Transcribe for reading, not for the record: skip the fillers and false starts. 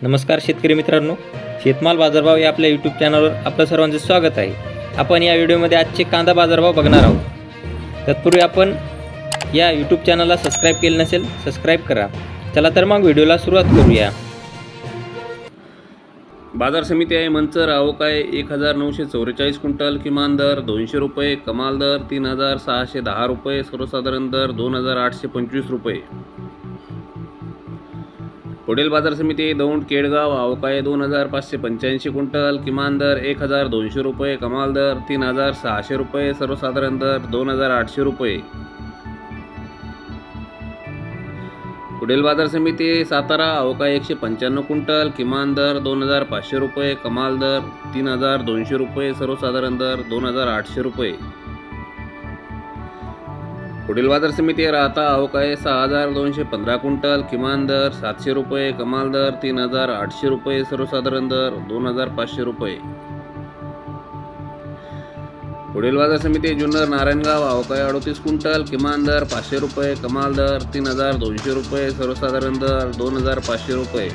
नमस्कार शेतकरी मित्रांनो, शेतमाल बाजारभाव या आपल्या यूट्यूब चॅनलवर आपलं सर्वांचे स्वागत आहे। आपण या व्हिडिओमध्ये आजचे कांदा बाजारभाव बघणार आहोत। तत्पूर्वी आपण या यूट्यूब चॅनलला सबस्क्राइब केले नसेल सबस्क्राइब करा। चला तर मग व्हिडिओला सुरुवात करूया। बाजार समिती आहे मंचर आवक आहे 1944 क्विंटल, किमान दर 200 रुपये, कमाल दर 3610 रुपये, सर्वसाधारण दर 2825 रुपये। पुढील बाजार समिती दौंड केडगाव आवक आहे 2585 क्विंटल, किमान दर 1200 रुपये, कमाल दर 3600 रुपये, सर्वसाधारण दर 2800 रुपये। पुढील बाजार समिती सातारा आवक आहे 195 क्विंटल, किमान दर 2500 रुपये, कमाल दर 3200 रुपये, सर्वसाधारण दर 2800 रुपये। पुढील बाजार समिती राहता आवक आहे 6215 क्विंटल, किमान दर 700 रुपये, कमाल दर 3800 रुपये, सर्वसाधारण दर 2500 रुपये। पुढील बाजार समिती जुन्नर नारायणगाव आवक आहे 38 क्विंटल, किमान दर 500 रुपये, कमाल दर 3200 रुपये, सर्वसाधारण दर 2500 रुपये।